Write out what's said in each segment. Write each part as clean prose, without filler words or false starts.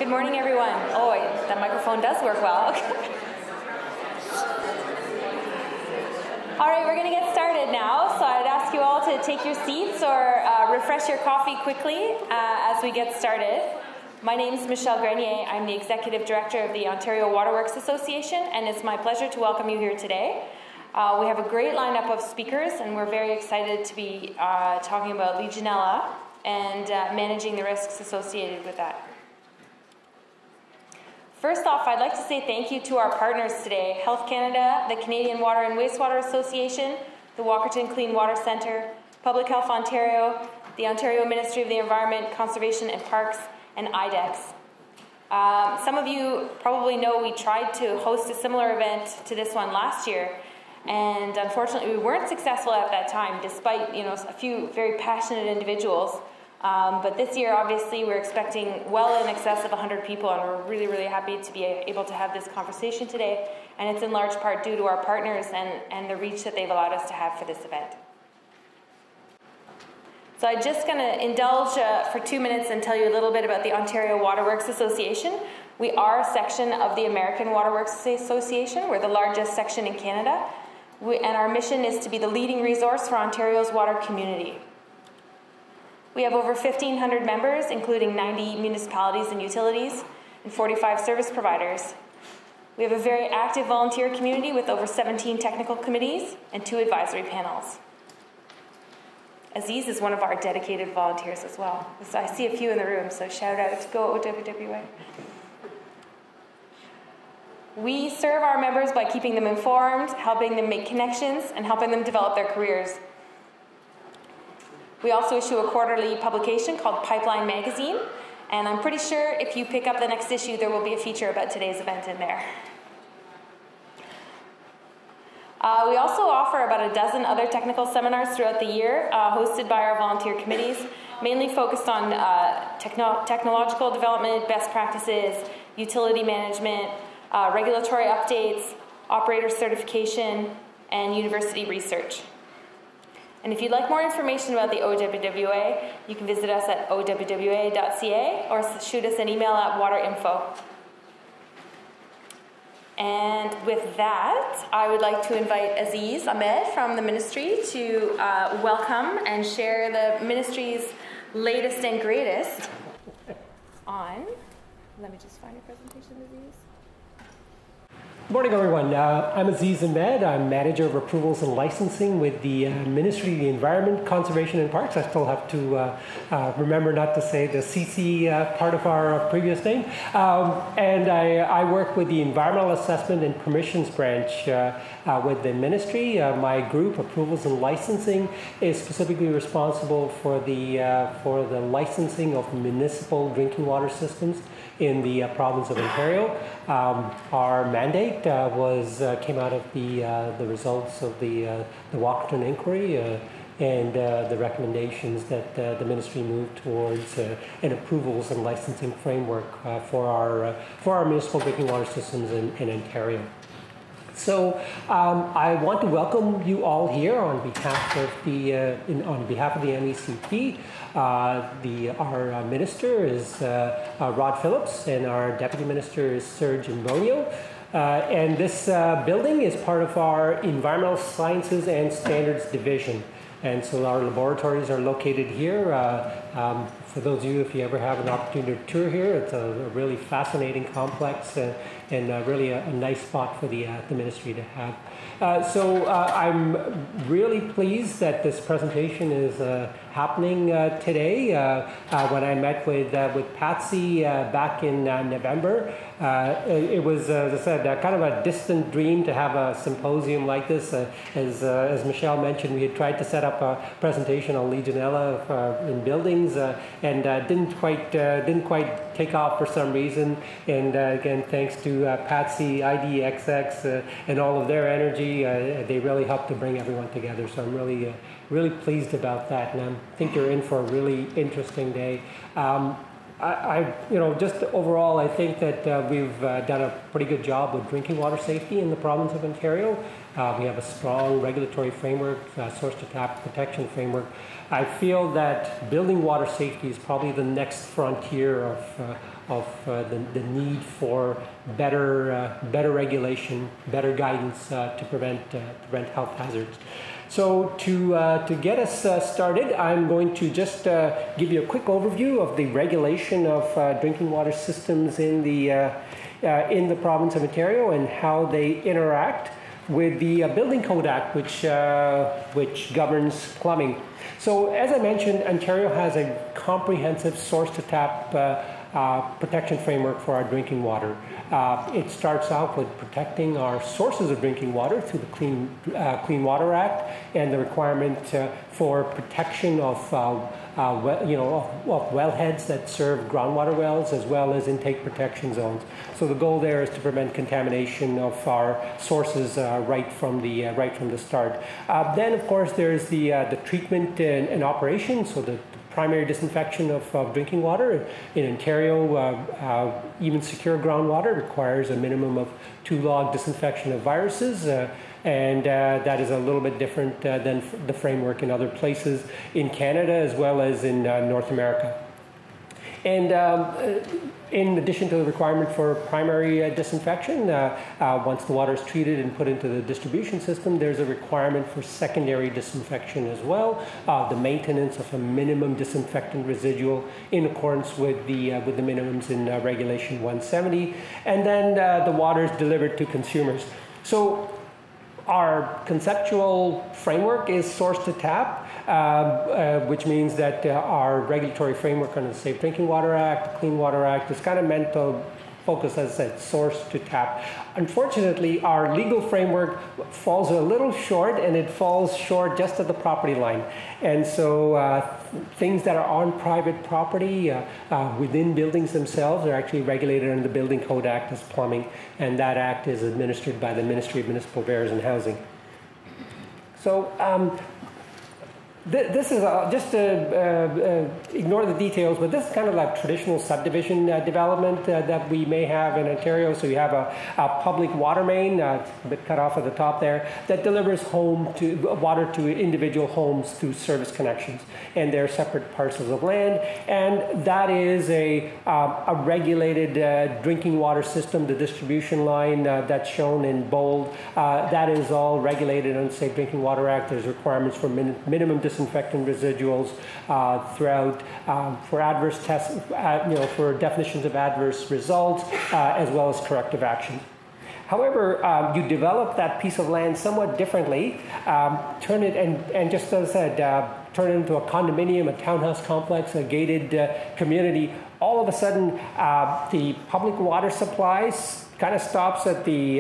Good morning, everyone. Oh, that microphone does work well. All right, we're going to get started now. So I'd ask you all to take your seats or refresh your coffee quickly as we get started. My name is Michelle Grenier. I'm the Executive Director of the Ontario Waterworks Association, and it's my pleasure to welcome you here today. We have a great lineup of speakers, and we're very excited to be talking about Legionella and managing the risks associated with that. First off, I'd like to say thank you to our partners today, Health Canada, the Canadian Water and Wastewater Association, the Walkerton Clean Water Centre, Public Health Ontario, the Ontario Ministry of the Environment, Conservation and Parks, and IDEX. Some of you probably know we tried to host a similar event to this one last year, and unfortunately we weren't successful at that time, despite a few very passionate individuals. But this year, obviously, we're expecting well in excess of 100 people, and we're really, really happy to be able to have this conversation today. And it's in large part due to our partners and the reach that they've allowed us to have for this event. So I'm just going to indulge for 2 minutes and tell you a little bit about the Ontario Waterworks Association. We are a section of the American Waterworks Association. We're the largest section in Canada. And our mission is to be the leading resource for Ontario's water community. We have over 1,500 members, including 90 municipalities and utilities, and 45 service providers. We have a very active volunteer community with over 17 technical committees and 2 advisory panels. Aziz is one of our dedicated volunteers as well. So I see a few in the room, so shout out to CWWA. We serve our members by keeping them informed, helping them make connections, and helping them develop their careers. We also issue a quarterly publication called Pipeline Magazine, and I'm pretty sure if you pick up the next issue, there will be a feature about today's event in there. We also offer about a dozen other technical seminars throughout the year, hosted by our volunteer committees, mainly focused on technological development, best practices, utility management, regulatory updates, operator certification, and university research. And if you'd like more information about the OWWA, you can visit us at owwa.ca or shoot us an email at waterinfo. And with that, I would like to invite Aziz Ahmed from the ministry to welcome and share the ministry's latest and greatest on... Let me just find your presentation, Aziz. Good morning, everyone. I'm Aziz Ahmed. I'm Manager of Approvals and Licensing with the Ministry of the Environment, Conservation and Parks. I still have to remember not to say the CC part of our previous name. And I work with the Environmental Assessment and Permissions Branch with the Ministry. My group, Approvals and Licensing, is specifically responsible for the licensing of municipal drinking water systems in the province of Ontario. Our mandate came out of the results of the Walkerton inquiry and the recommendations that the ministry moved towards an approvals and licensing framework for our municipal drinking water systems in Ontario. So I want to welcome you all here on behalf of the MECP. Our minister is Rod Phillips, and our deputy minister is Sir Jim Bonio. And this building is part of our Environmental Sciences and Standards Division. And so our laboratories are located here. For those of you, if you ever have an opportunity to tour here, it's a really fascinating complex and really a nice spot for the ministry to have. So I'm really pleased that this presentation is happening today. When I met with Patsy back in November, it was, as I said, kind of a distant dream to have a symposium like this. As Michelle mentioned, we had tried to set up a presentation on Legionella in buildings, and didn't quite take off for some reason. And again, thanks to Patsy, IDXX, and all of their energy, they really helped to bring everyone together. So I'm really pleased about that, and I think you're in for a really interesting day. Just overall, I think that we've done a pretty good job with drinking water safety in the province of Ontario. We have a strong regulatory framework, source to tap protection framework. I feel that building water safety is probably the next frontier the need for better regulation, better guidance to prevent health hazards. So to get us started, I'm going to just give you a quick overview of the regulation of drinking water systems in the province of Ontario and how they interact with the Building Code Act, which governs plumbing. So as I mentioned, Ontario has a comprehensive source-to-tap protection framework for our drinking water. It starts out with protecting our sources of drinking water through the Clean Water Act and the requirement for protection of wellheads that serve groundwater wells, as well as intake protection zones. So the goal there is to prevent contamination of our sources right from the start. Then, of course, there's the treatment and operation. So the primary disinfection of drinking water. In Ontario, even secure groundwater requires a minimum of 2 log disinfection of viruses, and that is a little bit different than the framework in other places in Canada as well as in North America. And in addition to the requirement for primary disinfection, once the water is treated and put into the distribution system, there's a requirement for secondary disinfection as well, the maintenance of a minimum disinfectant residual in accordance with the minimums in Regulation 170, and then the water is delivered to consumers. So our conceptual framework is source to tap, which means that our regulatory framework under the Safe Drinking Water Act, the Clean Water Act, is kind of meant to focus, as I said, source to tap. Unfortunately, our legal framework falls a little short, and it falls short just at the property line. And so things that are on private property within buildings themselves are actually regulated under the Building Code Act as plumbing, and that act is administered by the Ministry of Municipal Affairs and Housing. So this is just to ignore the details, but this is kind of like traditional subdivision development that we may have in Ontario. So you have a public water main, a bit cut off at the top there, that delivers water to individual homes through service connections. And they're separate parcels of land. And that is a regulated drinking water system, the distribution line that's shown in bold. That is all regulated under the Safe Drinking Water Act. There's requirements for minimum disinfectant residuals throughout for adverse tests, for definitions of adverse results, as well as corrective action. However, you develop that piece of land somewhat differently, turn it, and just as I said, turn it into a condominium, a townhouse complex, a gated community. All of a sudden, the public water supplies kind of stops at the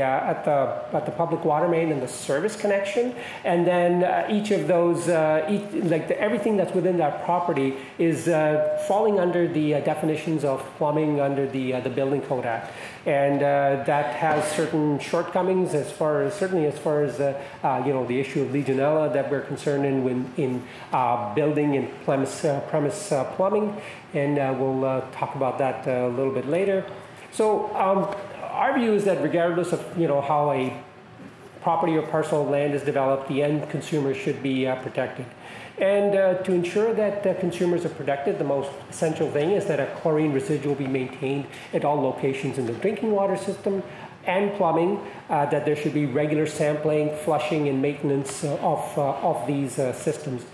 public water main and the service connection, and then each of those, everything that's within that property is falling under the definitions of plumbing under the Building Code Act, and that has certain shortcomings certainly as far as the issue of Legionella that we're concerned in building and premise plumbing, and we'll talk about that a little bit later. So. Our view is that regardless of how a property or parcel of land is developed, the end consumer should be protected. And to ensure that consumers are protected, the most essential thing is that a chlorine residual be maintained at all locations in the drinking water system and plumbing, that there should be regular sampling, flushing, and maintenance of these systems.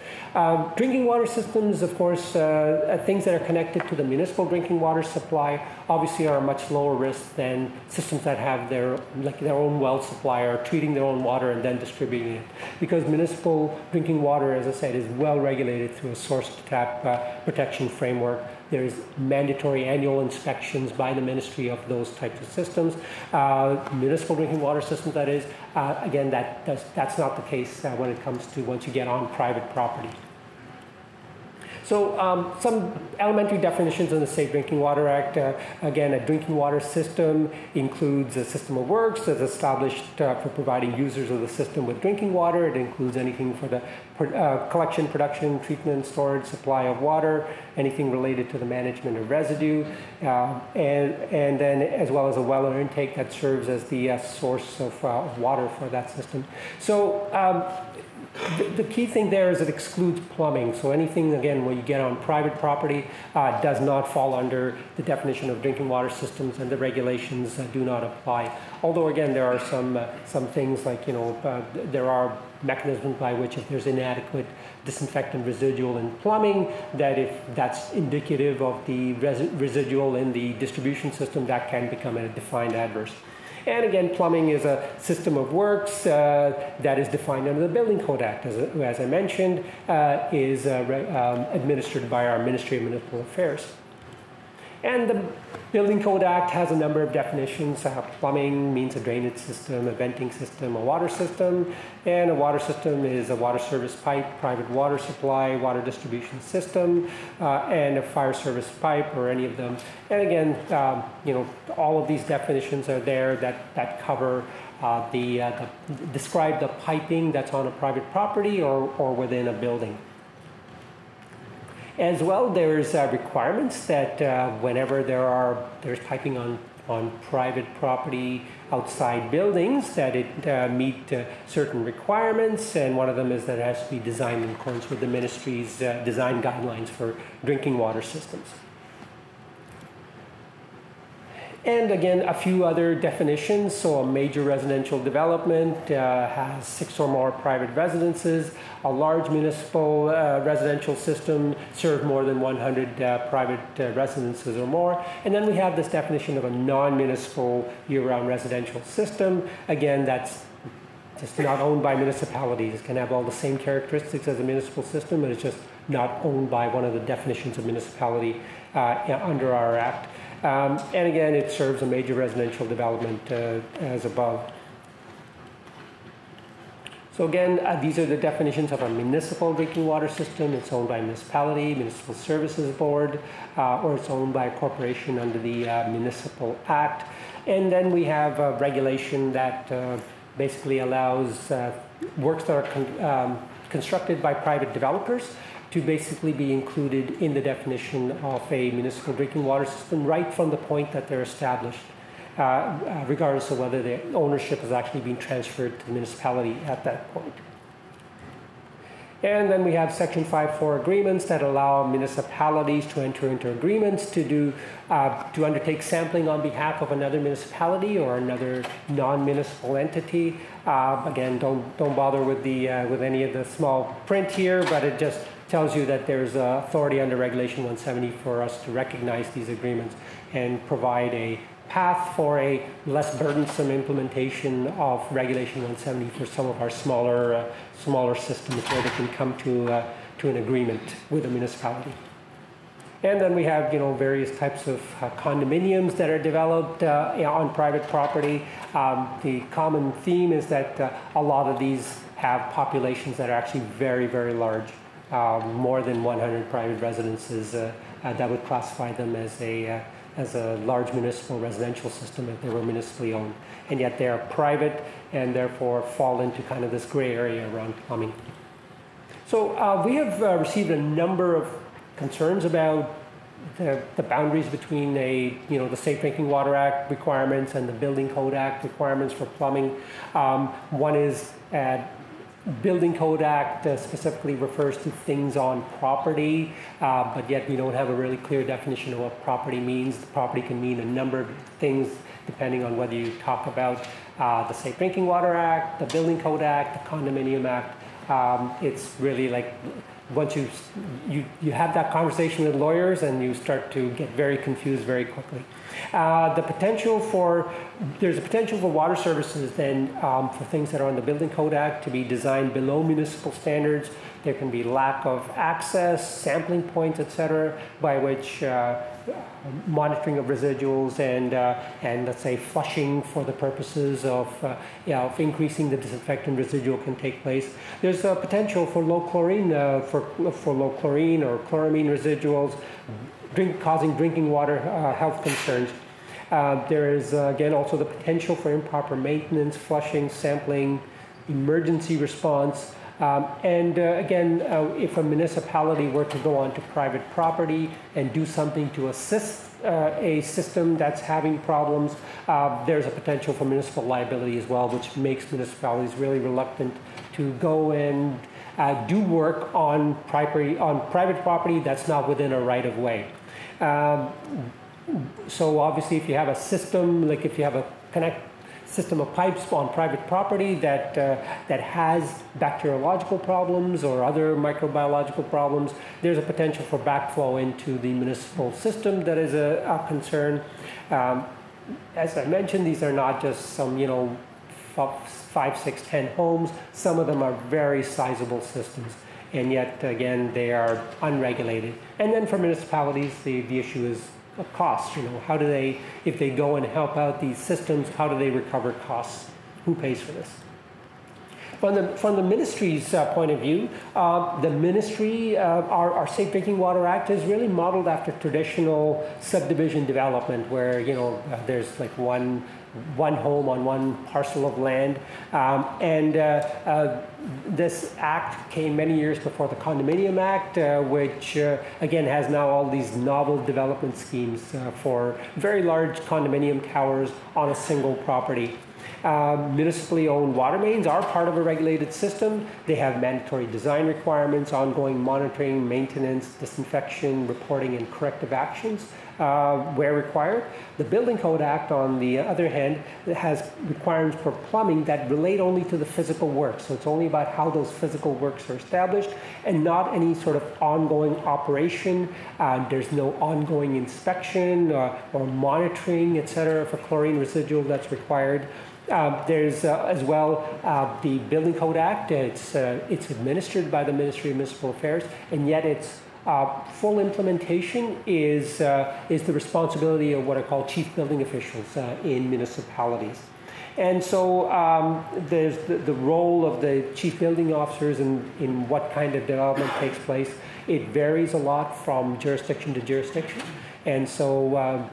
Drinking water systems, of course, things that are connected to the municipal drinking water supply obviously are a much lower risk than systems that have their own well supply or treating their own water and then distributing it. Because municipal drinking water, as I said, is well regulated through a source-to-tap protection framework. There's mandatory annual inspections by the ministry of those types of systems. Municipal drinking water systems, that is, again, that's not the case when it comes to once you get on private property. So some elementary definitions in the Safe Drinking Water Act. Again, a drinking water system includes a system of works that's established for providing users of the system with drinking water. It includes anything for the collection, production, treatment, storage, supply of water, anything related to the management of residue, and then as well as a well or intake that serves as the source of water for that system. So The key thing there is it excludes plumbing. So anything, again, when you get on private property, does not fall under the definition of drinking water systems, and the regulations do not apply. Although, again, there are some things like, there are mechanisms by which if there's inadequate disinfectant residual in plumbing, that if that's indicative of the residual in the distribution system, that can become a defined adverse. And again, plumbing is a system of works that is defined under the Building Code Act, as I mentioned, is administered by our Ministry of Municipal Affairs. And the Building Code Act has a number of definitions. Plumbing means a drainage system, a venting system, a water system. And a water system is a water service pipe, private water supply, water distribution system, and a fire service pipe, or any of them. And again, all of these definitions are there that cover describe the piping that's on a private property or within a building. As well, there's requirements that whenever there's piping on private property outside buildings, that it meet certain requirements, and one of them is that it has to be designed in accordance with the ministry's design guidelines for drinking water systems. And again, a few other definitions. So a major residential development has 6 or more private residences. A large municipal residential system serves more than 100 private residences or more. And then we have this definition of a non-municipal year-round residential system. Again, that's just not owned by municipalities. It can have all the same characteristics as a municipal system, but it's just not owned by one of the definitions of municipality under our Act. And again, it serves a major residential development as above. So again, these are the definitions of a municipal drinking water system. It's owned by a municipality, municipal services board, or it's owned by a corporation under the Municipal Act. And then we have a regulation that basically allows works that are constructed by private developers to basically be included in the definition of a municipal drinking water system right from the point that they're established, regardless of whether the ownership has actually been transferred to the municipality at that point. And then we have Section 5.4 agreements that allow municipalities to enter into agreements to undertake sampling on behalf of another municipality or another non-municipal entity. Again, don't bother with any of the small print here, but it just tells you that there's authority under Regulation 170 for us to recognize these agreements and provide a path for a less burdensome implementation of Regulation 170 for some of our smaller systems where they can come to an agreement with a municipality. And then we have various types of condominiums that are developed on private property. The common theme is that a lot of these have populations that are actually very, very large. More than 100 private residences that would classify them as a large municipal residential system if they were municipally owned. And yet they are private and therefore fall into kind of this gray area around plumbing. So we have received a number of concerns about the boundaries between the Safe Drinking Water Act requirements and the Building Code Act requirements for plumbing. One is Building Code Act specifically refers to things on property, but yet we don't have a really clear definition of what property means. The property can mean a number of things depending on whether you talk about the Safe Drinking Water Act, the Building Code Act, the Condominium Act. It's really like once you have that conversation with lawyers and you start to get very confused very quickly. There's a potential for water services then for things that are on the Building Code Act to be designed below municipal standards. There can be lack of access, sampling points, etc., by which monitoring of residuals and let's say flushing for the purposes of increasing the disinfectant residual can take place. There's a potential for low chlorine for low chlorine or chloramine residuals, causing drinking water health concerns. There is again also the potential for improper maintenance, flushing, sampling, emergency response. Again, if a municipality were to go onto private property and do something to assist a system that's having problems, there's a potential for municipal liability as well, which makes municipalities really reluctant to go and do work on private property that's not within a right of way. So obviously, if you have a system, like if you have a system of pipes on private property that has bacteriological problems or other microbiological problems, there's a potential for backflow into the municipal system that is a concern. As I mentioned, these are not just some, 5, 6, 10 homes. Some of them are very sizable systems, and yet again they are unregulated. And then for municipalities, the issue is costs. How do they, if they go and help out these systems, how do they recover costs? Who pays for this? From the ministry's point of view, the ministry, our Safe Drinking Water Act is really modeled after traditional subdivision development, where there's like one home on one parcel of land, this act came many years before the Condominium Act, which again has now all these novel development schemes for very large condominium towers on a single property. Municipally owned water mains are part of a regulated system. They have mandatory design requirements, ongoing monitoring, maintenance, disinfection, reporting, and corrective actions where required. The Building Code Act, on the other hand, has requirements for plumbing that relate only to the physical work. So it's only about how those physical works are established and not any sort of ongoing operation. There's no ongoing inspection or monitoring, etc., for chlorine residual that's required. There's as well the Building Code Act. It's administered by the Ministry of Municipal Affairs, and yet its full implementation is the responsibility of what are called chief building officials in municipalities. And so there's the role of the chief building officers in what kind of development takes place. It varies a lot from jurisdiction to jurisdiction. And so,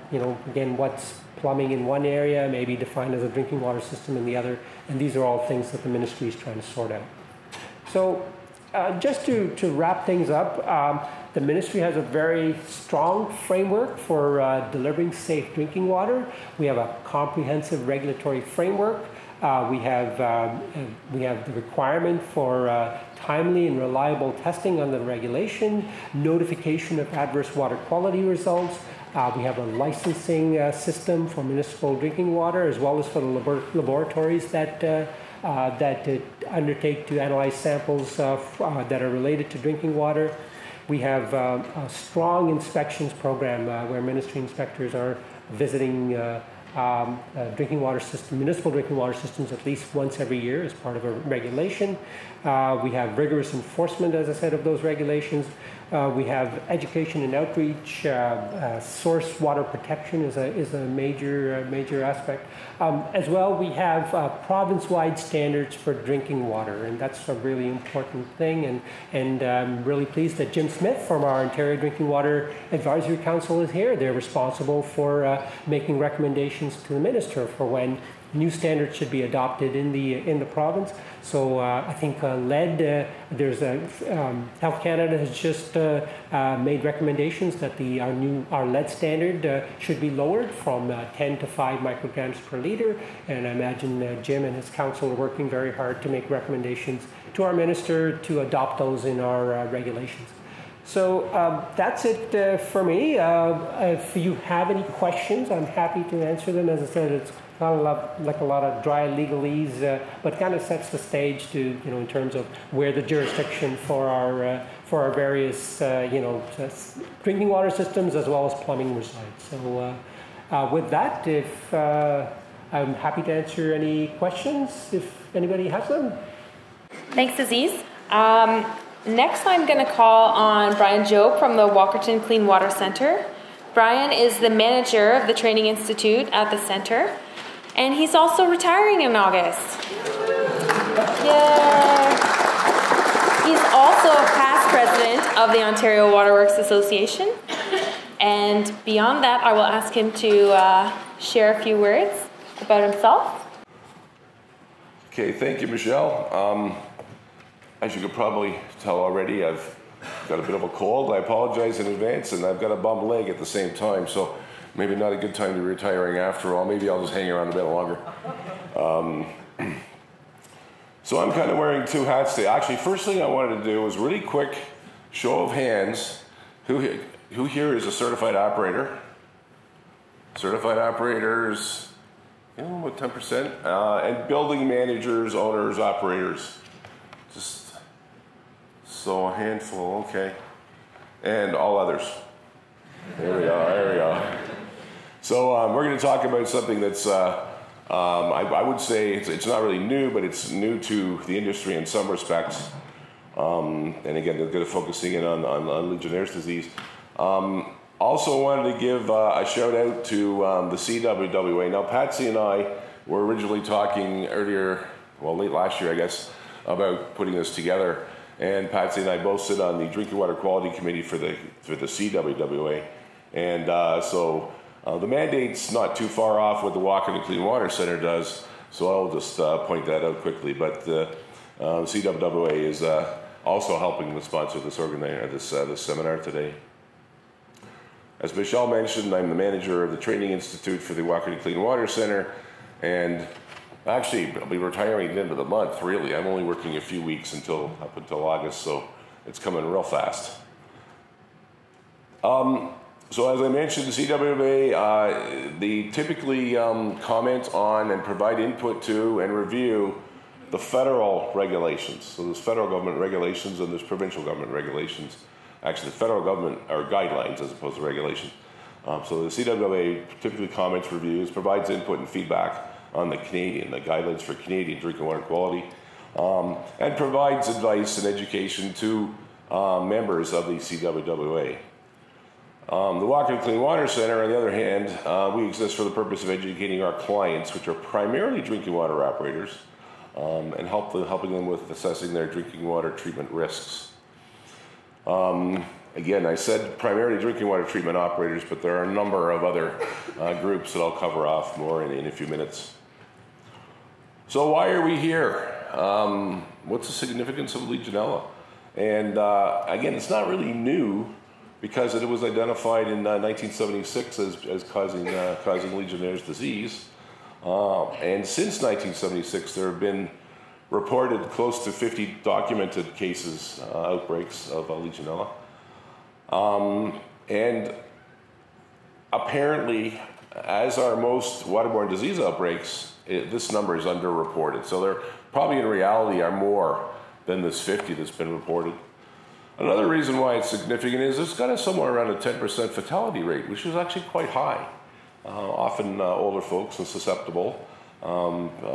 again, what's plumbing in one area may be defined as a drinking water system in the other, and these are all things that the ministry is trying to sort out. So just to wrap things up, the ministry has a very strong framework for delivering safe drinking water. We have a comprehensive regulatory framework. We have the requirement for timely and reliable testing under the regulation, notification of adverse water quality results. We have a licensing system for municipal drinking water, as well as for the laboratories that undertake to analyze samples that are related to drinking water. We have a strong inspections program where ministry inspectors are visiting drinking water system, municipal drinking water systems at least once every year as part of a regulation. We have rigorous enforcement, as I said, of those regulations. We have education and outreach. Source water protection is a major aspect. As well, we have province-wide standards for drinking water, and that's a really important thing. And I'm really pleased that Jim Smith from our Ontario Drinking Water Advisory Council is here. They're responsible for making recommendations to the minister for when new standards should be adopted in the province. So I think there's Health Canada has just made recommendations that our lead standard should be lowered from 10 to 5 micrograms per liter, and I imagine Jim and his council are working very hard to make recommendations to our minister to adopt those in our regulations. So that's it for me. If you have any questions, I'm happy to answer them. As I said, it's not a lot of dry legalese, but kind of sets the stage to, in terms of where the jurisdiction for our various, drinking water systems as well as plumbing resides. So with that, if I'm happy to answer any questions if anybody has them. Thanks, Aziz. Next, I'm going to call on Brian Jobe from the Walkerton Clean Water Centre. Brian is the manager of the Training Institute at the centre, and he's also retiring in August. Yay! He's also a past president of the Ontario Waterworks Association. And beyond that, I will ask him to share a few words about himself. Okay, thank you, Michelle. As you could probably tell already, I've got a bit of a cold. I apologize in advance, and I've got a bum leg at the same time, so maybe not a good time to be retiring after all. Maybe I'll just hang around a bit longer. So I'm kind of wearing two hats today. Actually, first thing I wanted to do was really quick show of hands. Who here is a certified operator? Certified operators, what 10%? And building managers, owners, operators. Just so a handful, okay. And all others. There we go. So we're going to talk about something that's, I would say it's not really new, but it's new to the industry in some respects. And again, they're going to focusing in on Legionnaires' disease. Also wanted to give a shout out to the CWWA. Now, Patsy and I were originally talking earlier, well, late last year, I guess, about putting this together. And Patsy and I both sit on the Drinking Water Quality Committee for the CWWA. And so the mandate's not too far off what the Washington Clean Water Center does. So I'll just point that out quickly. But the CWWA is also helping to sponsor this this seminar today. As Michelle mentioned, I'm the manager of the Training Institute for the Washington Clean Water Center, and actually I'll be retiring at the end of the month, really. I'm only working a few weeks up until August, so it's coming real fast. So as I mentioned, the CWWA, they typically comment on and provide input to and review the federal regulations. So there's federal government regulations and there's provincial government regulations. Actually, the federal government are guidelines as opposed to regulations. So the CWWA typically comments, reviews, provides input and feedback on the guidelines for Canadian drinking water quality, and provides advice and education to members of the CWWA. The Washington Clean Water Center, on the other hand, we exist for the purpose of educating our clients, which are primarily drinking water operators, and helping them with assessing their drinking water treatment risks. Again, I said primarily drinking water treatment operators, but there are a number of other groups that I'll cover off more in a few minutes. So why are we here? What's the significance of Legionella? And again, it's not really new because it was identified in 1976 as causing Legionnaires' disease. And since 1976, there have been reported close to 50 documented cases, outbreaks of Legionella. And apparently, as are most waterborne disease outbreaks, this number is underreported. So there probably in reality are more than this 50 that's been reported. Another reason why it's significant is it's got somewhere around a 10% fatality rate, which is actually quite high. Often older folks and susceptible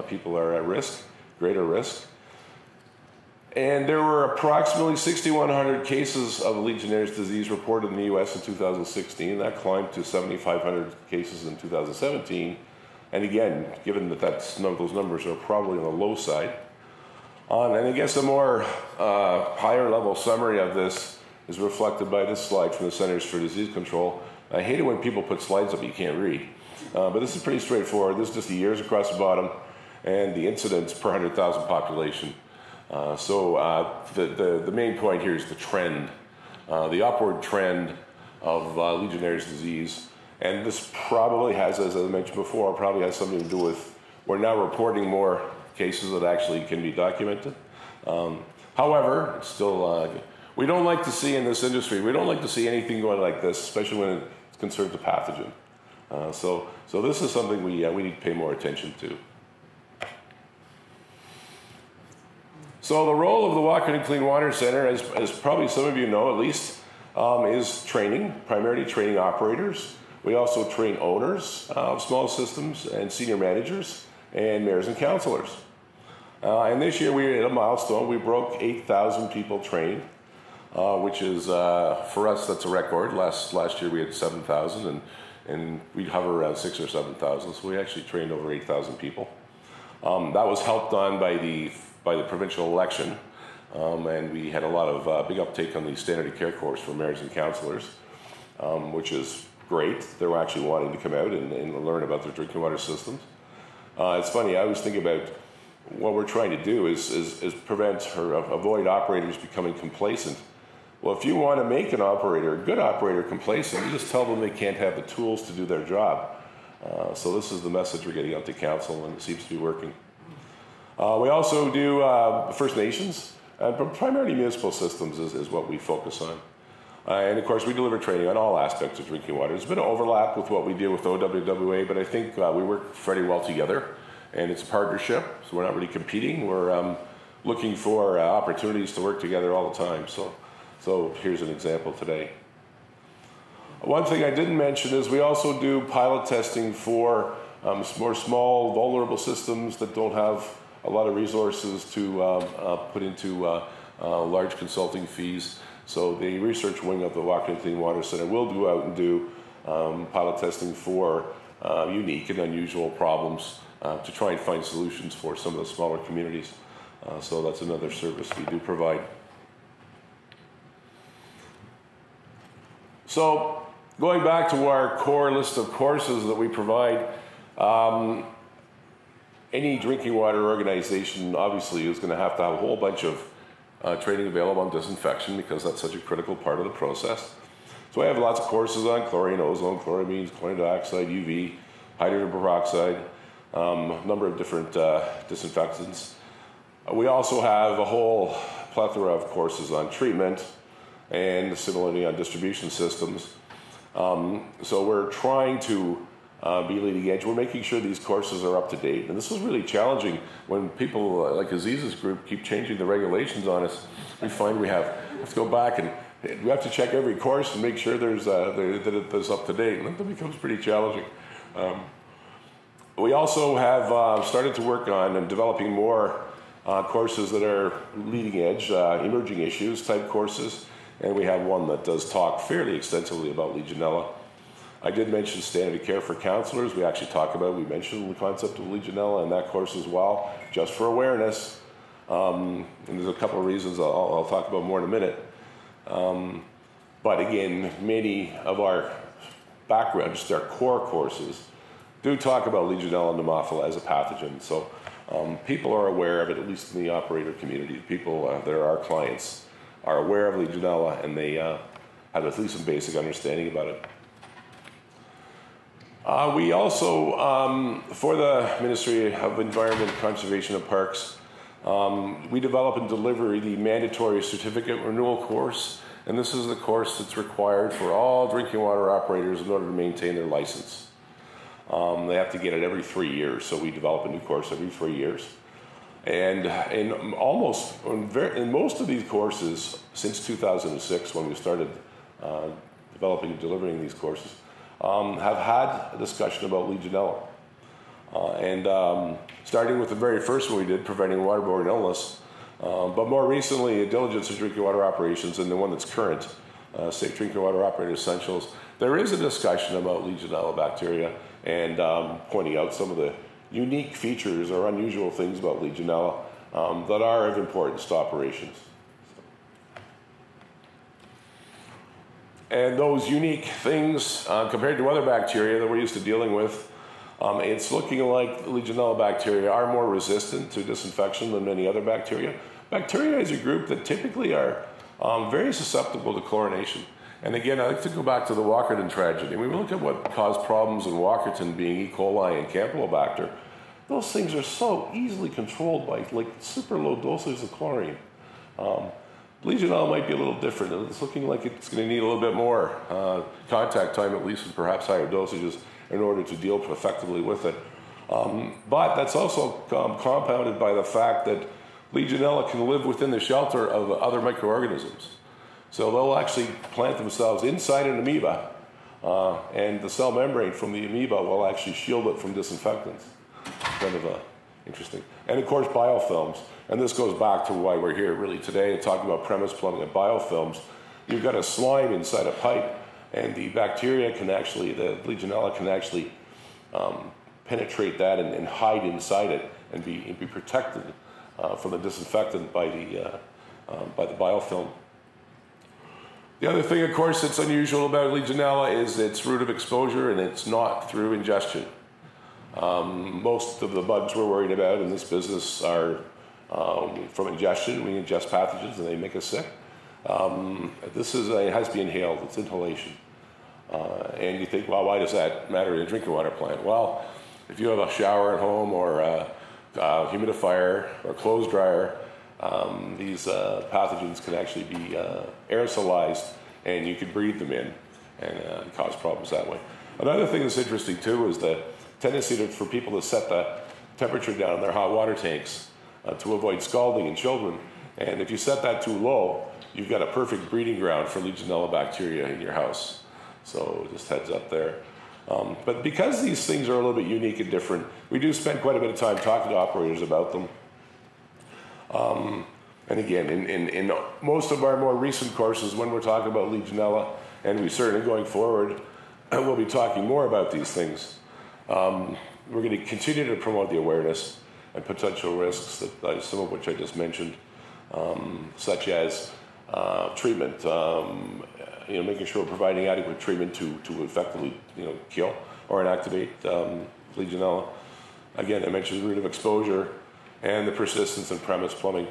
people are at risk, greater risk. And there were approximately 6,100 cases of Legionnaires' disease reported in the U.S. in 2016. That climbed to 7,500 cases in 2017. And again, given that those numbers are probably on the low side. And I guess a more higher level summary of this is reflected by this slide from the Centers for Disease Control. I hate it when people put slides up you can't read. But this is pretty straightforward. This is just the years across the bottom and the incidence per 100,000 population. So the main point here is the trend, the upward trend of Legionnaires' disease. And this probably has, as I mentioned before, probably has something to do with we're now reporting more cases that actually can be documented. However, it's still, we don't like to see in this industry, we don't like to see anything going like this, especially when it's concerned to pathogen. So this is something we need to pay more attention to. So the role of the Washington Clean Water Center, as probably some of you know at least, is training, primarily training operators. We also train owners of small systems and senior managers and mayors and councilors. And this year we hit a milestone. We broke 8,000 people trained, which is, for us, that's a record. Last year we had 7,000 and we hover around 6,000 or 7,000. So we actually trained over 8,000 people. That was helped on by the provincial election, and we had a lot of big uptake on the standard of care course for mayors and councillors, which is great. They were actually wanting to come out and learn about their drinking water systems. It's funny, I always think about what we're trying to do is prevent or avoid operators becoming complacent. Well, if you want to make an operator, a good operator, complacent, you just tell them they can't have the tools to do their job. So this is the message we're getting out to council, and it seems to be working. We also do First Nations, but primarily municipal systems is what we focus on. And of course, we deliver training on all aspects of drinking water. There's a bit of overlap with what we do with OWWA, but I think we work pretty well together, and it's a partnership, so we're not really competing. We're looking for opportunities to work together all the time. So here's an example today. One thing I didn't mention is we also do pilot testing for more small, vulnerable systems that don't have a lot of resources to put into large consulting fees. So the research wing of the Washington Clean Water Center will go out and do pilot testing for unique and unusual problems to try and find solutions for some of the smaller communities. So that's another service we do provide. So going back to our core list of courses that we provide, any drinking water organization obviously is going to have a whole bunch of training available on disinfection because that's such a critical part of the process. So I have lots of courses on chlorine, ozone, chloramines, chlorine dioxide, UV, hydrogen peroxide, a number of different disinfectants. We also have a whole plethora of courses on treatment and similarly on distribution systems. So we're trying to be leading edge. We're making sure these courses are up to date. And this is really challenging when people like Aziz's group keep changing the regulations on us. We find we have to go back and we have to check every course and make sure that it's up to date. And that becomes pretty challenging. We also have started to work on and developing more courses that are leading edge, emerging issues type courses. And we have one that does talk fairly extensively about Legionella. I did mention standard of care for counselors. We mentioned the concept of Legionella in that course as well, just for awareness. And there's a couple of reasons I'll talk about more in a minute. But again, many of our background, just our core courses, do talk about Legionella pneumophila as a pathogen. So people are aware of it, at least in the operator community. People that are our clients are aware of Legionella, and they have at least some basic understanding about it. We also, for the Ministry of Environment, Conservation and Parks, we develop and deliver the mandatory certificate renewal course, and this is the course that's required for all drinking water operators in order to maintain their license. They have to get it every 3 years, so we develop a new course every 3 years. And in most of these courses, since 2006, when we started developing and delivering these courses, have had a discussion about Legionella. Starting with the very first one we did, preventing waterborne illness, but more recently, diligence of drinking water operations, and the one that's current, safe drinking water operator essentials, there is a discussion about Legionella bacteria and pointing out some of the unique features or unusual things about Legionella that are of importance to operations. And those unique things, compared to other bacteria that we're used to dealing with, it's looking like Legionella bacteria are more resistant to disinfection than many other bacteria. Bacteria is a group that typically are very susceptible to chlorination. And again, I like to go back to the Walkerton tragedy. When we look at what caused problems in Walkerton, being E. coli and Campylobacter, those things are so easily controlled by like super low doses of chlorine. Legionella might be a little different. It's looking like it's going to need a little bit more contact time, at least, and perhaps higher dosages in order to deal effectively with it. But that's also compounded by the fact that Legionella can live within the shelter of other microorganisms. So they'll actually plant themselves inside an amoeba, and the cell membrane from the amoeba will actually shield it from disinfectants. Kind of interesting. And of course, biofilms. And this goes back to why we're here really today, talking about premise plumbing and biofilms. You've got a slime inside a pipe, and the bacteria can actually, the Legionella can actually penetrate that and hide inside it and be protected from the disinfectant by the biofilm. The other thing, of course, that's unusual about Legionella is its route of exposure, and it's not through ingestion. Most of the bugs we're worried about in this business are from ingestion. We ingest pathogens and they make us sick. It has to be inhaled. It's inhalation. And you think, well, why does that matter in a drinking water plant? Well, if you have a shower at home or humidifier or clothes dryer, these pathogens can actually be aerosolized, and you can breathe them in and cause problems that way. Another thing that's interesting too is the tendency for people to set the temperature down in their hot water tanks to avoid scalding in children. And if you set that too low, you've got a perfect breeding ground for Legionella bacteria in your house. So just heads up there. But because these things are a little bit unique and different, we do spend quite a bit of time talking to operators about them. And again, in most of our more recent courses, when we're talking about Legionella, and we certainly going forward, we'll be talking more about these things. We're going to continue to promote the awareness and potential risks, that, some of which I just mentioned, such as treatment, making sure we're providing adequate treatment to effectively, kill or inactivate Legionella. Again, I mentioned the route of exposure and the persistence in premise plumbing.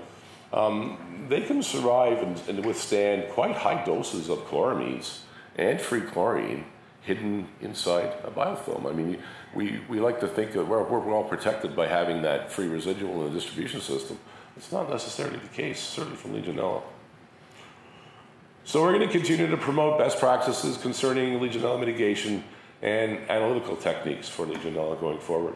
They can survive and withstand quite high doses of chloramines and free chlorine hidden inside a biofilm. I mean, we like to think that we're well protected by having that free residual in the distribution system. It's not necessarily the case, certainly from Legionella. So we're going to continue to promote best practices concerning Legionella mitigation and analytical techniques for Legionella going forward.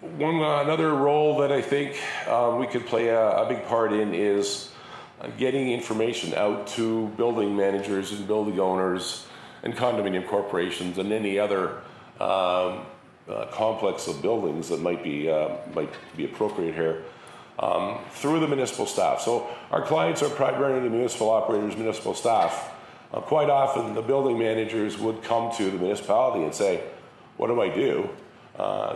Another role that I think we could play a big part in is getting information out to building managers and building owners and condominium corporations and any other complex of buildings that might be appropriate here through the municipal staff. So our clients are primarily municipal operators, municipal staff. Quite often the building managers would come to the municipality and say, what do I do?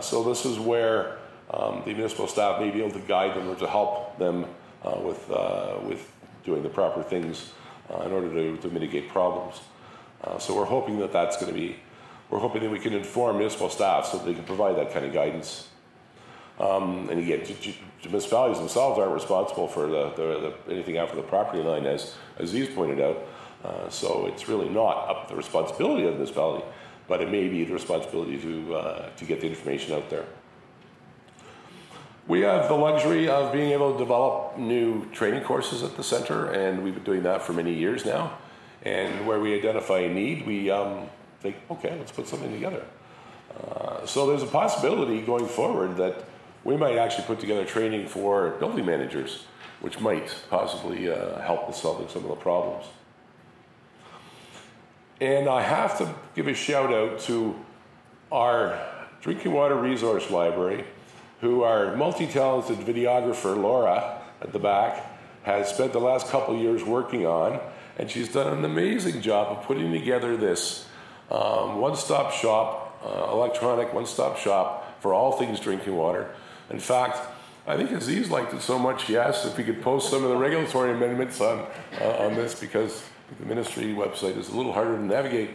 So this is where the municipal staff may be able to guide them or to help them with doing the proper things in order to mitigate problems. So we're hoping that that's going to be, we're hoping that we can inform municipal staff so that they can provide that kind of guidance. And again, municipalities themselves aren't responsible for anything after the property line, as Aziz pointed out. So it's really not up to the responsibility of the municipality, but it may be the responsibility to get the information out there. We have the luxury of being able to develop new training courses at the center, and we've been doing that for many years now. And where we identify a need, we think, okay, let's put something together. So there's a possibility going forward that we might actually put together training for building managers, which might possibly help with solving some of the problems. And I have to give a shout out to our Drinking Water Resource Library, who our multi-talented videographer, Laura, at the back, has spent the last couple of years working on, and she's done an amazing job of putting together this one-stop shop, electronic one-stop shop for all things drinking water. In fact, I think Aziz liked it so much, he asked if he could post some of the regulatory amendments on this, because the ministry website is a little harder to navigate.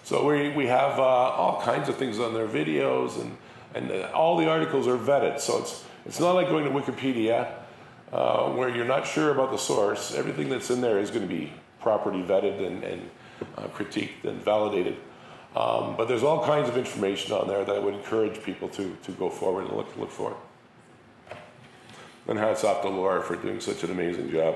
So we have all kinds of things on there, videos, and all the articles are vetted. So it's not like going to Wikipedia where you're not sure about the source. Everything that's in there is going to be properly vetted and critiqued and validated. But there's all kinds of information on there that I would encourage people to go forward and look for. And hats off to Laura for doing such an amazing job.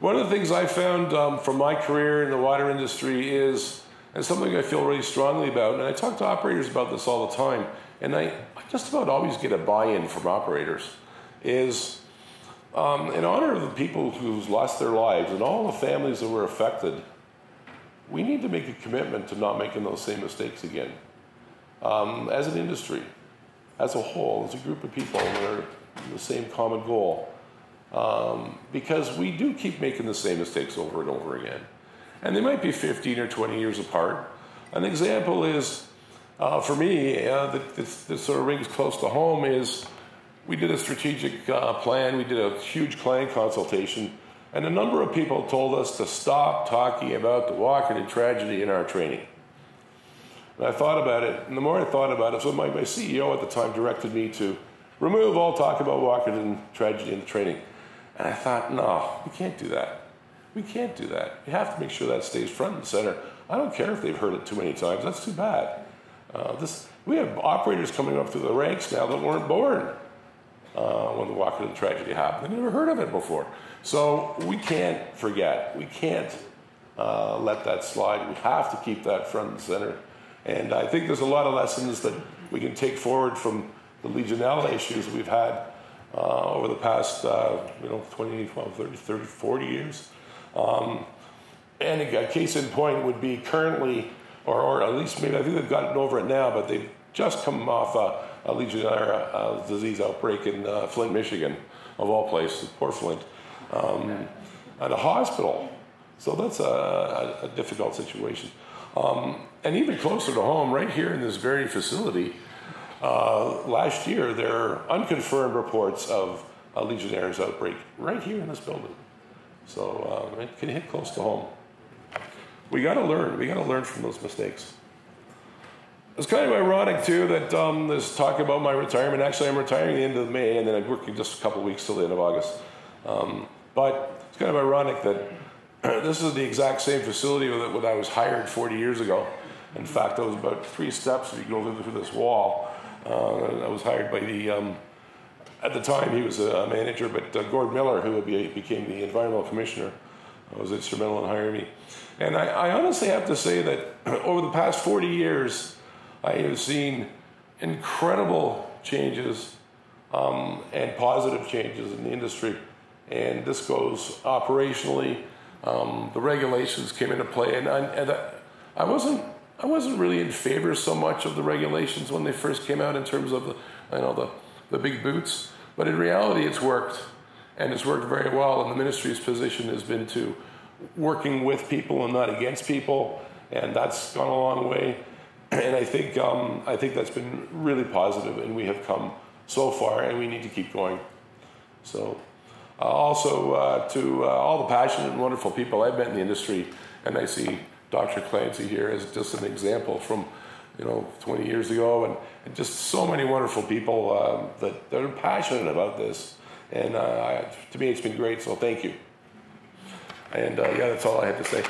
One of the things I found from my career in the water industry is, and something I feel really strongly about, and I talk to operators about this all the time, and I just about always get a buy-in from operators, is in honor of the people who've lost their lives and all the families that were affected, we need to make a commitment to not making those same mistakes again. As an industry, as a whole, as a group of people that are the same common goal. Because we do keep making the same mistakes over and over again. And they might be 15 or 20 years apart. An example is, for me, that sort of rings close to home is, we did a strategic plan, we did a huge client consultation, and a number of people told us to stop talking about the Walkerton tragedy in our training. And I thought about it, and the more I thought about it, so my CEO at the time directed me to remove all talk about Walkerton tragedy in the training. And I thought, no, we can't do that. We can't do that. You have to make sure that stays front and center. I don't care if they've heard it too many times. That's too bad. We have operators coming up through the ranks now that weren't born when the Walkerton tragedy happened. They never heard of it before. So we can't forget. We can't let that slide. We have to keep that front and center. And I think there's a lot of lessons that we can take forward from the Legionella issues we've had over the past 20, 12, 30, 40 years. And a case in point would be currently, or at least maybe I think they've gotten over it now, but they've just come off a Legionella disease outbreak in Flint, Michigan, of all places, poor Flint, at a hospital. So that's a difficult situation. And even closer to home, right here in this very facility, last year there are unconfirmed reports of a Legionnaires outbreak right here in this building. So it can hit close to home. We got to learn. We got to learn from those mistakes. It's kind of ironic too that there's talk about my retirement. Actually, I'm retiring at the end of May, and then I'm working just a couple of weeks till the end of August. But it's kind of ironic that this is the exact same facility that I was hired 40 years ago. In fact, I was about 3 steps if you go through this wall. I was hired by the, at the time he was a manager, but Gord Miller, who became the environmental commissioner, was instrumental in hiring me. And I honestly have to say that over the past 40 years, I have seen incredible changes and positive changes in the industry. And this goes operationally. The regulations came into play, and I wasn't really in favor so much of the regulations when they first came out in terms of the big boots. But in reality, it's worked, and it's worked very well. And the ministry's position has been to working with people and not against people, and that's gone a long way. And I think that's been really positive, and we have come so far, and we need to keep going. So. Also, to all the passionate and wonderful people I've met in the industry, and I see Dr. Clancy here as just an example from, 20 years ago, and just so many wonderful people that are passionate about this. And to me, it's been great, so thank you. And that's all I had to say.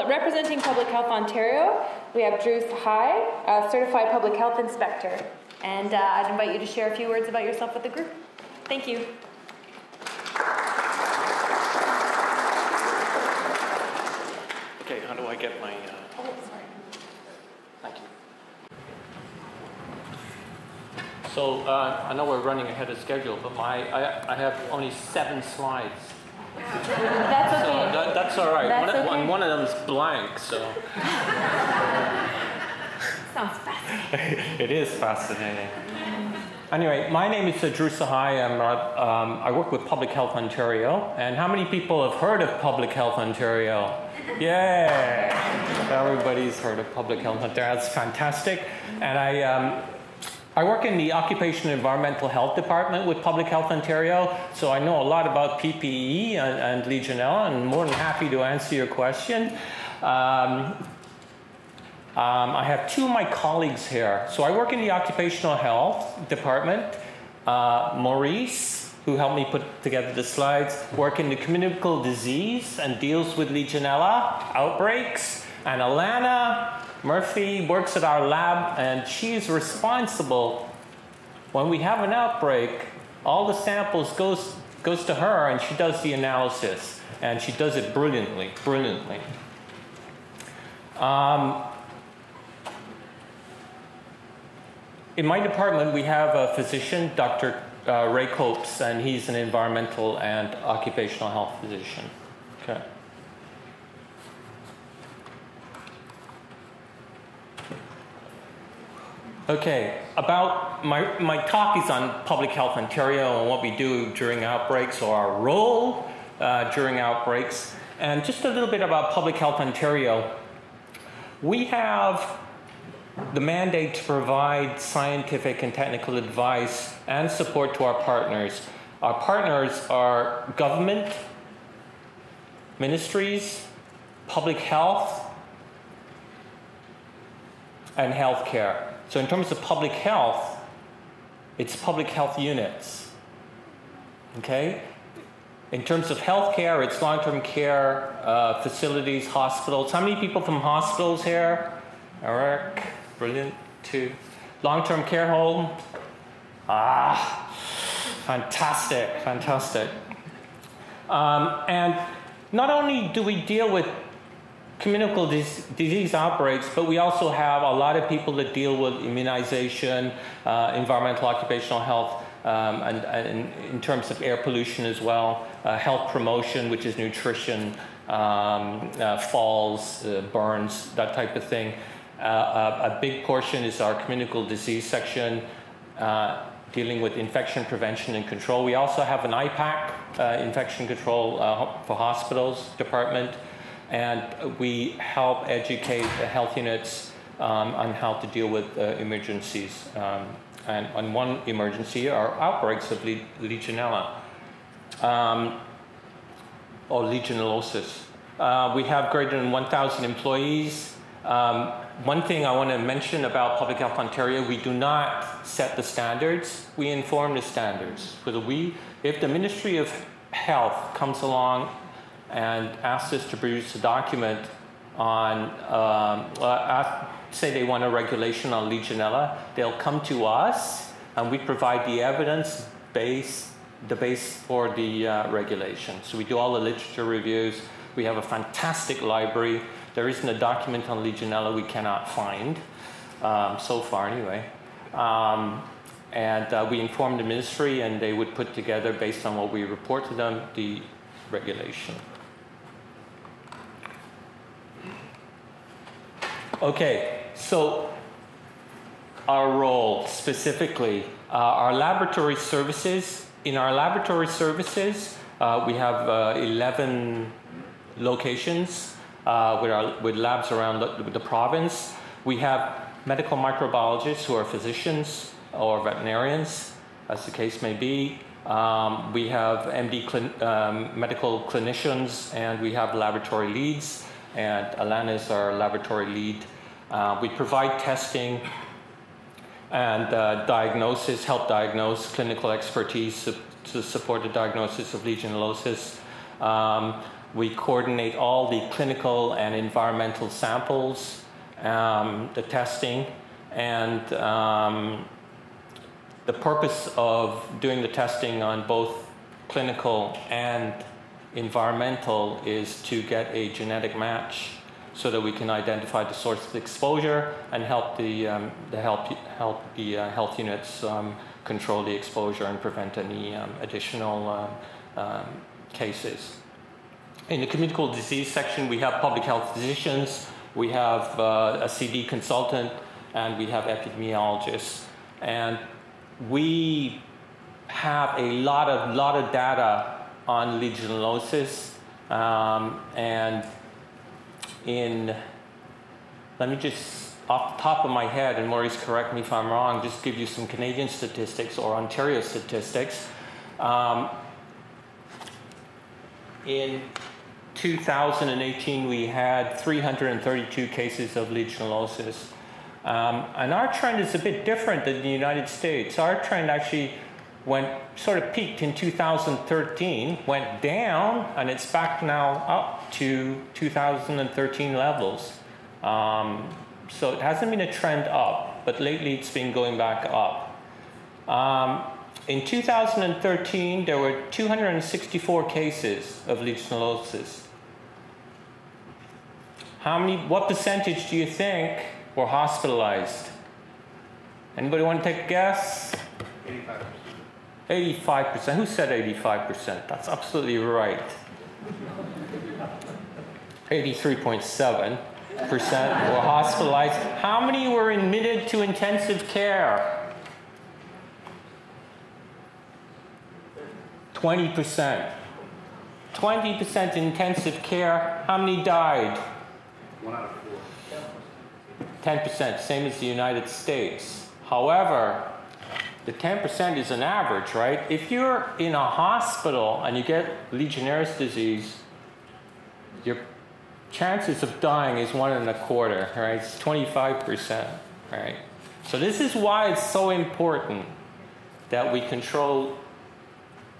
Representing Public Health Ontario, we have Drew Sahai, Certified Public Health Inspector. And I'd invite you to share a few words about yourself with the group. Thank you. Okay, how do I get my... Oh, sorry. Thank you. So I know we're running ahead of schedule, but I have only 7 slides. That's okay. So that's all right. Okay. One of them is blank, so. Sounds fascinating. It is fascinating. Anyway, my name is Drew Sahai. I work with Public Health Ontario. And how many people have heard of Public Health Ontario? Yay! Everybody's heard of Public Health Ontario. That's fantastic. And I work in the Occupational Environmental Health Department with Public Health Ontario, so I know a lot about PPE and Legionella, and I'm more than happy to answer your question. I have 2 of my colleagues here. So I work in the Occupational Health Department. Maurice, who helped me put together the slides, works in the communicable disease and deals with Legionella outbreaks. And Alana Murphy works at our lab, and she's responsible. When we have an outbreak, all the samples goes to her, and she does the analysis, and she does it brilliantly. In my department, we have a physician, Dr. Ray Copes, and he's an environmental and occupational health physician. Okay. Okay, about my talk is on Public Health Ontario and what we do during outbreaks, or our role during outbreaks. And just a little bit about Public Health Ontario. We have the mandate to provide scientific and technical advice and support to our partners. Our partners are government, ministries, public health, and healthcare. So in terms of public health, it's public health units, okay? In terms of healthcare, it's long-term care facilities, hospitals. How many people from hospitals here? Eric, brilliant, 2. Long-term care home. Ah, fantastic, fantastic. And not only do we deal with communicable disease outbreaks, but we also have a lot of people that deal with immunization, environmental occupational health, and in terms of air pollution as well, health promotion, which is nutrition, falls, burns, that type of thing. A big portion is our communicable disease section, dealing with infection prevention and control. We also have an IPAC, infection control for hospitals department, and we help educate the health units on how to deal with emergencies. And on one emergency are outbreaks of Legionella or Legionellosis. We have greater than 1,000 employees. One thing I want to mention about Public Health Ontario, we do not set the standards, we inform the standards. If the Ministry of Health comes along and asks us to produce a document on, say they want a regulation on Legionella, they'll come to us and we provide the evidence base, the base for the regulation. So we do all the literature reviews. We have a fantastic library. There isn't a document on Legionella we cannot find, so far anyway. And we inform the ministry and they would put together, based on what we report to them, the regulation. Okay, so our role specifically, our laboratory services. In our laboratory services, we have 11 locations with labs around the province. We have medical microbiologists who are physicians or veterinarians, as the case may be. We have MD medical clinicians, and we have laboratory leads, and Alana is our laboratory lead. We provide testing and diagnosis, help diagnose, clinical expertise to support the diagnosis of Legionellosis. We coordinate all the clinical and environmental samples, the testing, and the purpose of doing the testing on both clinical and environmental is to get a genetic match so that we can identify the source of exposure and help the health units control the exposure and prevent any additional cases. In the communicable disease section, we have public health physicians, we have a CD consultant, and we have epidemiologists. And we have a lot of data on Legionellosis, and let me just, off the top of my head, and Maurice, correct me if I'm wrong, just give you some Canadian statistics or Ontario statistics. In 2018, we had 332 cases of Legionellosis. And our trend is a bit different than the United States. Our trend actually sort of peaked in 2013, went down, and it's back now up to 2013 levels. So it hasn't been a trend up, but lately it's been going back up. In 2013, there were 264 cases of Legionellosis. What percentage do you think were hospitalized? Anybody want to take a guess? 85%. 85%. Who said 85%? That's absolutely right. 83.7% were hospitalized. How many were admitted to intensive care? 20%. 20% intensive care. How many died? 1 out of 4. 10%, same as the United States. However, the 10% is an average, right? If you're in a hospital and you get Legionnaires' disease, your chances of dying is 1 1/4, right? It's 25%, right? So this is why it's so important that we control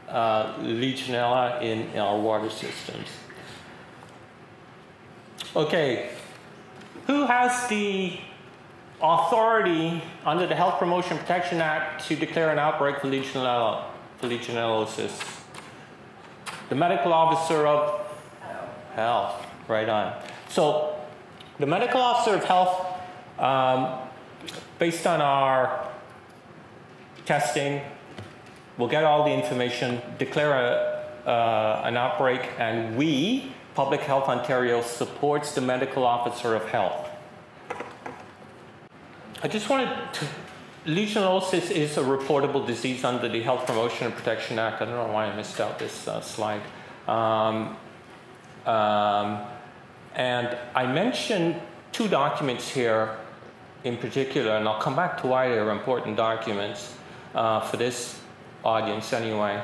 Legionella in our water systems. Okay, who has the authority under the Health Promotion Protection Act to declare an outbreak for Legionella, for Legionellosis? The medical officer of health, right on. So the medical officer of health, based on our testing, will get all the information, declare an outbreak, and we, Public Health Ontario, supports the medical officer of health. I just wanted to, Legionellosis is a reportable disease under the Health Promotion and Protection Act. I don't know why I missed out this slide. And I mentioned two documents here in particular, and I'll come back to why they're important documents for this audience anyway.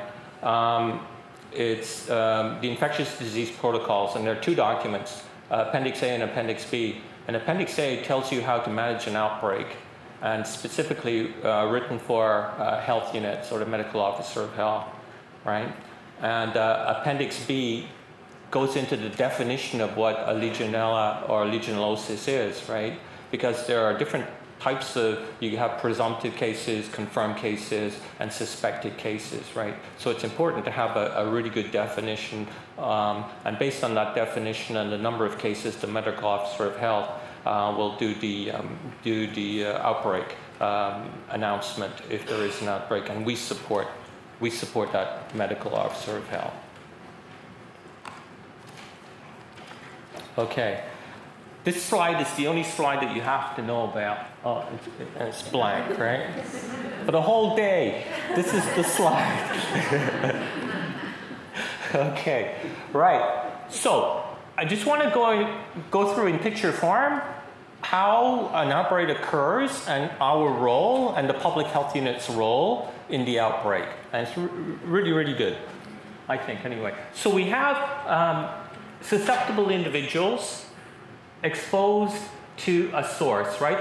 It's the infectious disease protocols, and there are two documents, Appendix A and Appendix B. And Appendix A tells you how to manage an outbreak, and specifically written for health units or the medical officer of health, right? And Appendix B goes into the definition of what a Legionella or Legionellosis is, right? Because there are different types of, you have presumptive cases, confirmed cases, and suspected cases, right? So it's important to have a really good definition, and based on that definition and the number of cases, the medical officer of health will do the outbreak announcement if there is an outbreak, and we support that medical officer of health. Okay. This slide is the only slide that you have to know about. Oh, it's blank, right? For the whole day, this is the slide. Okay, right. So I just want to go through in picture form how an outbreak occurs and our role and the public health unit's role in the outbreak. And it's really, really good, I think, anyway. So we have susceptible individuals exposed to a source, right?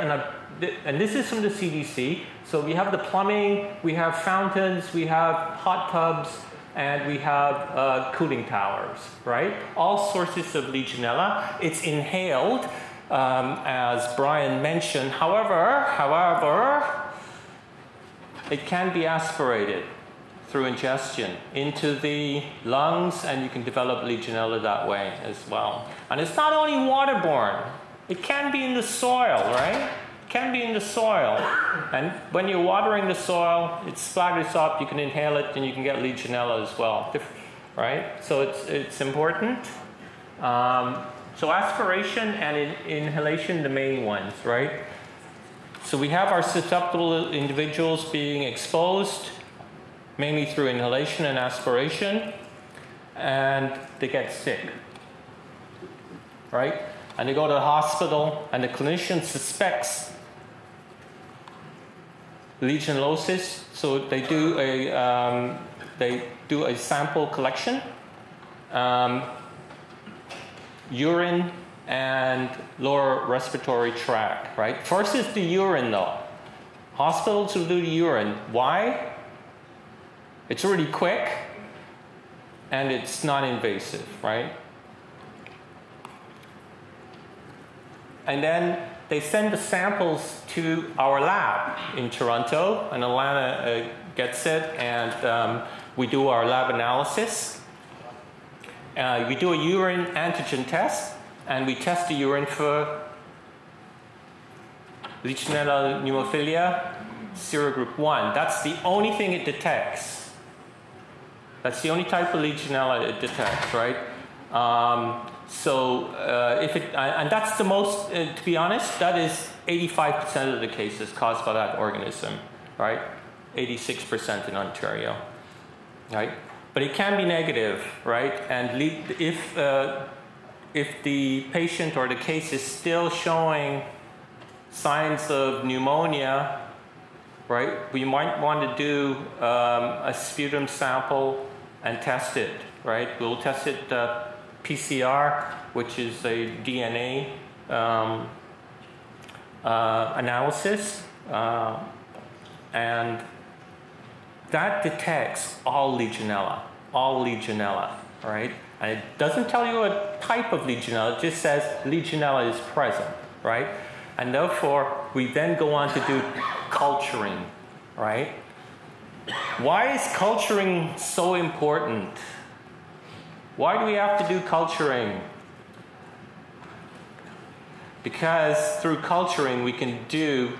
And this is from the CDC. So we have the plumbing, we have fountains, we have hot tubs, and we have cooling towers, right? All sources of Legionella. It's inhaled, as Brian mentioned. However, it can be aspirated through ingestion into the lungs, and you can develop Legionella that way as well. And it's not only waterborne, it can be in the soil, right? It can be in the soil. And when you're watering the soil, it splatters up, you can inhale it, and you can get Legionella as well, right? So it's important. So aspiration and inhalation, the main ones, right? So we have our susceptible individuals being exposed, mainly through inhalation and aspiration, and they get sick, right? And they go to the hospital, and the clinician suspects Legionellosis, so they do a sample collection, urine and lower respiratory tract, right? First is the urine, though. Hospitals will do the urine. Why? It's really quick, and it's non-invasive, right? And then they send the samples to our lab in Toronto, and Alana gets it, and we do our lab analysis. We do a urine antigen test, and we test the urine for Legionella pneumophilia serogroup 1. That's the only thing it detects. That's the only type of Legionella it detects, right? And that's the most, to be honest, that is 85% of the cases caused by that organism, right? 86% in Ontario, right? But it can be negative, right? And if the patient or the case is still showing signs of pneumonia, right, we might want to do a sputum sample and test it, right? We'll test it PCR, which is a DNA analysis, and that detects all Legionella, right? And it doesn't tell you a type of Legionella, it just says Legionella is present, right? And therefore, we then go on to do culturing, right? Why is culturing so important? Why do we have to do culturing? Because through culturing, we can do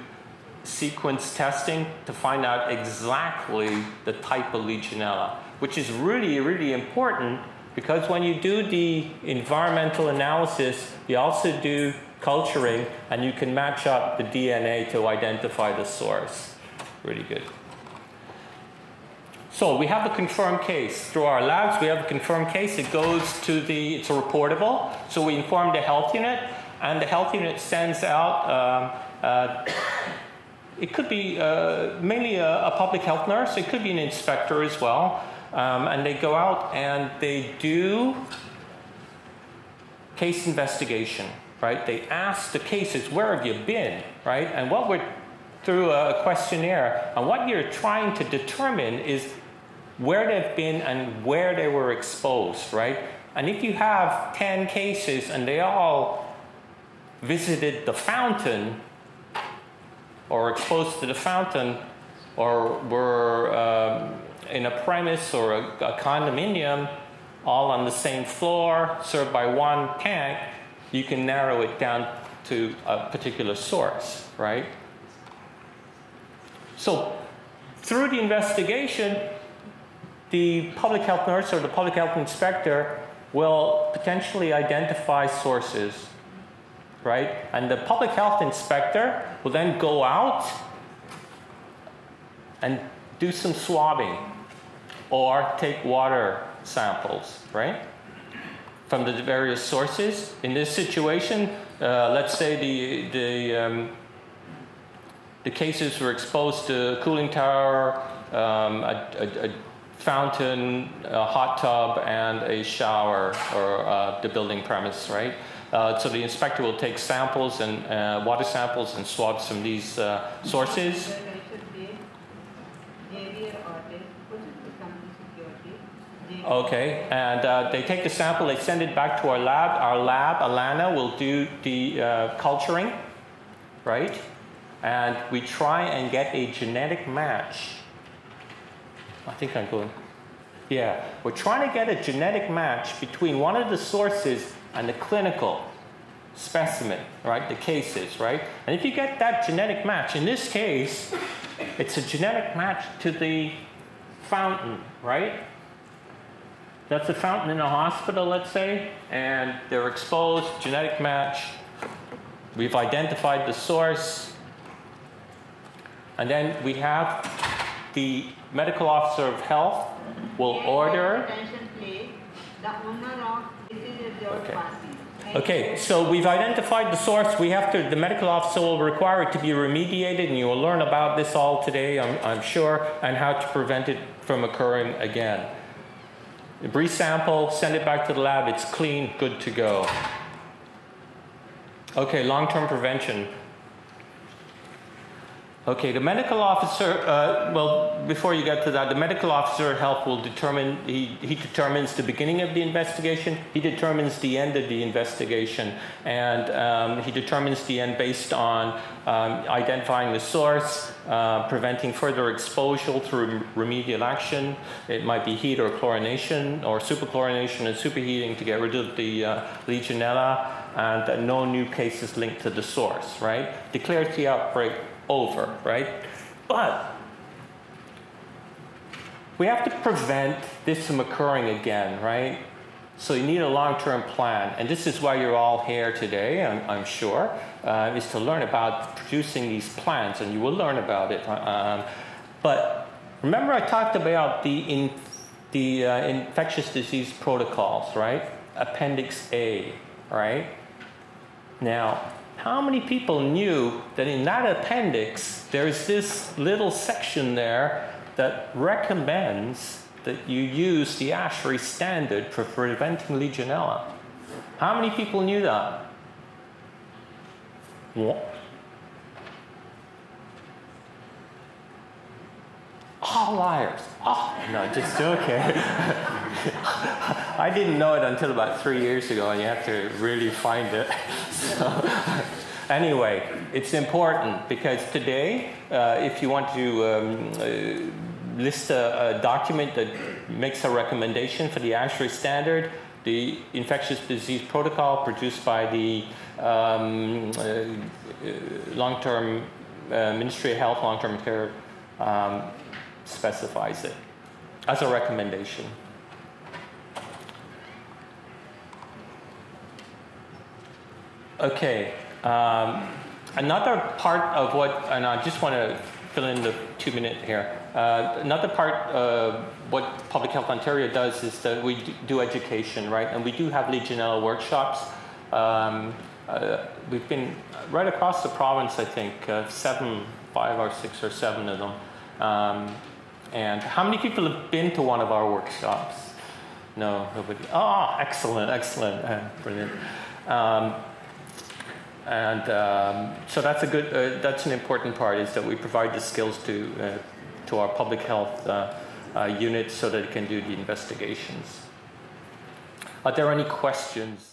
sequence testing to find out exactly the type of Legionella, which is really, really important because when you do the environmental analysis, you also do culturing and you can match up the DNA to identify the source. Really good. So we have a confirmed case. Through our labs, we have a confirmed case. It goes to it's a reportable. So we inform the health unit, and the health unit sends out, it could be mainly a public health nurse. It could be an inspector as well. And they go out and they do case investigation, right? They ask the cases, where have you been, right? And what we're, through a questionnaire, and what you're trying to determine is where they've been and where they were exposed, right? And if you have 10 cases and they all visited the fountain or exposed to the fountain or were in a premise or a condominium all on the same floor served by one tank, you can narrow it down to a particular source, right? So through the investigation, the public health nurse or the public health inspector will potentially identify sources, right? And the public health inspector will then go out and do some swabbing or take water samples, right? From the various sources. In this situation, let's say the cases were exposed to a cooling tower, a fountain, a hot tub, and a shower, or the building premise, right? So the inspector will take samples and water samples and swabs from these sources. Okay, and they take the sample, they send it back to our lab. Our lab, Alana, will do the culturing, right? And we try and get a genetic match. I think I'm going. Yeah, we're trying to get a genetic match between one of the sources and the clinical specimen, right? The cases, right? And if you get that genetic match, in this case, it's a genetic match to the fountain, right? That's a fountain in a hospital, let's say, and they're exposed, genetic match. We've identified the source. And then we have the medical officer of health will order. Okay, so we've identified the source. We have to, the medical officer will require it to be remediated, and you will learn about this all today, I'm sure, and how to prevent it from occurring again. A brief sample, send it back to the lab, it's clean, good to go. Okay, long-term prevention. Okay, the medical officer, well, before you get to that, the medical officer of health will determine, he determines the beginning of the investigation, he determines the end of the investigation, and he determines the end based on identifying the source, preventing further exposure through remedial action. It might be heat or chlorination, or superchlorination and superheating to get rid of the Legionella, and no new cases linked to the source, right? Declares the outbreak over, right? But we have to prevent this from occurring again, right? So you need a long-term plan, and this is why you're all here today, I'm sure, is to learn about producing these plans, and you will learn about it. But remember I talked about the infectious disease protocols, right? Appendix A, right? Now, how many people knew that in that appendix, there's this little section there that recommends that you use the ASHRAE standard for preventing Legionella? How many people knew that? all liars. Oh, no, just joking. I didn't know it until about 3 years ago, and you have to really find it. So, anyway, it's important because today, if you want to list a document that makes a recommendation for the ASHRAE standard, the infectious disease protocol produced by the long-term Ministry of Health, long-term care specifies it as a recommendation. Okay, another part of what, and I just want to fill in the 2 minute here. Another part of what Public Health Ontario does is that we do education, right? And we do have Legionella workshops. We've been right across the province, I think, 5 or 6 or 7 of them. And how many people have been to one of our workshops? No, nobody. Oh, excellent, excellent, brilliant. So that's a good. That's an important part, is that we provide the skills to our public health unit so that it can do the investigations. Are there any questions?